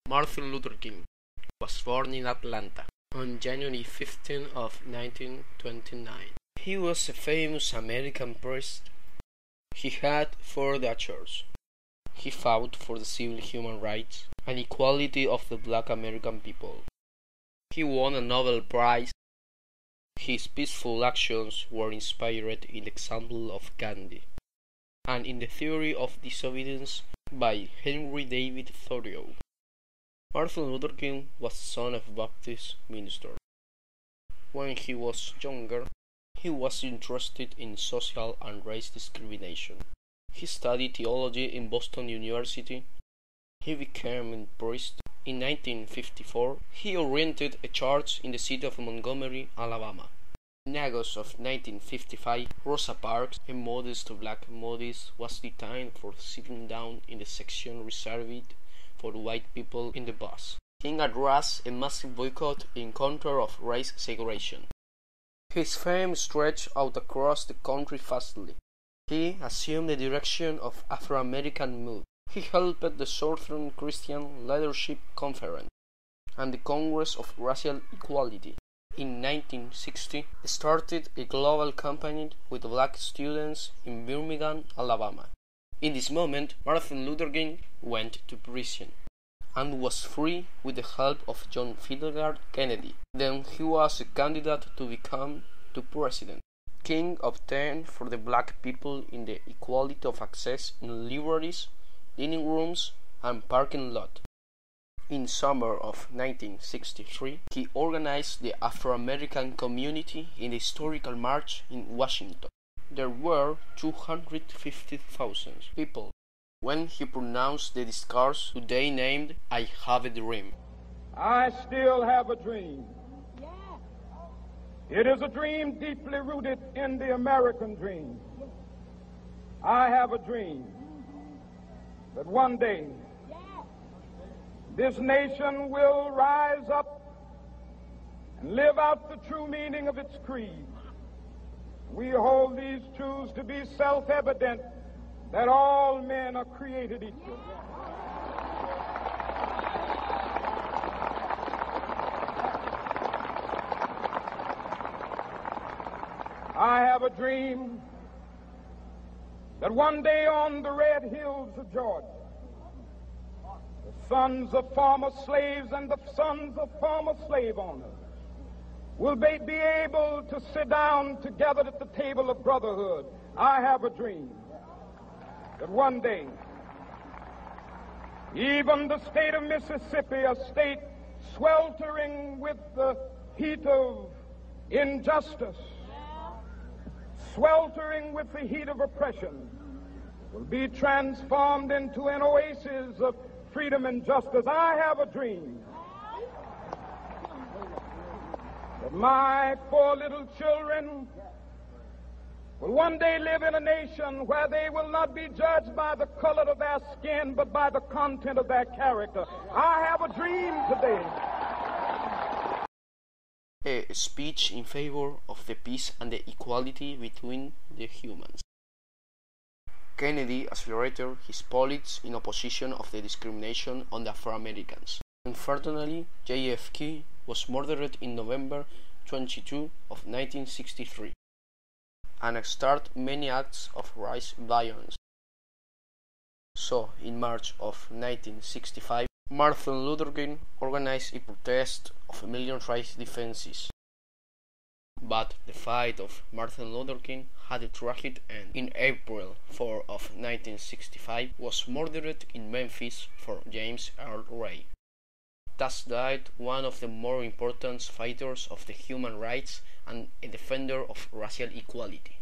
Martin Luther King was born in Atlanta on January 15 of 1929. He was a famous American priest. He had 4 daughters. He fought for the civil human rights and equality of the black American people. He won a Nobel Prize. His peaceful actions were inspired in the example of Gandhi and in the theory of disobedience by Henry David Thoreau. Martin Luther King was the son of a Baptist minister. When he was younger, he was interested in social and race discrimination. He studied theology in Boston University. He became a priest. In 1954, he oriented a church in the city of Montgomery, Alabama. In August of 1955, Rosa Parks, a modest black modist, was detained for sitting down in the section reserved for white people in the bus. King addressed a massive boycott in contra of race segregation. His fame stretched out across the country fastly. He assumed the direction of Afro-American movement. He helped the Southern Christian Leadership Conference and the Congress of Racial Equality. In 1960, started a global campaign with black students in Birmingham, Alabama. In this moment, Martin Luther King went to prison and was free with the help of John F. Kennedy. Then he was a candidate to become the president. King obtained for the black people in the equality of access in libraries, dining rooms, and parking lot. In summer of 1963, he organized the Afro-American community in the historical march in Washington. There were 250,000 people when he pronounced the discourse today named "I Have a Dream." I still have a dream. It is a dream deeply rooted in the American dream. I have a dream that one day this nation will rise up and live out the true meaning of its creed. We hold these truths to be self-evident, that all men are created equal. I have a dream that one day on the red hills of Georgia, the sons of former slaves and the sons of former slave owners will be able to sit down together at the table of brotherhood. I have a dream that one day even the state of Mississippi, a state sweltering with the heat of injustice, sweltering with the heat of oppression, will be transformed into an oasis of freedom and justice. I have a dream that my 4 little children will one day live in a nation where they will not be judged by the color of their skin, but by the content of their character. I have a dream today. A speech in favor of the peace and the equality between the humans. Kennedy accelerated his politics in opposition of the discrimination on the Afro-Americans. Unfortunately, JFK was murdered in November 22 of 1963 and started many acts of race violence. So, in March of 1965, Martin Luther King organized a protest of a million rights defenses. But the fight of Martin Luther King had a tragic end. In April 4 of 1965, was murdered in Memphis for James Earl Ray. Thus died one of the more important fighters of the human rights and a defender of racial equality.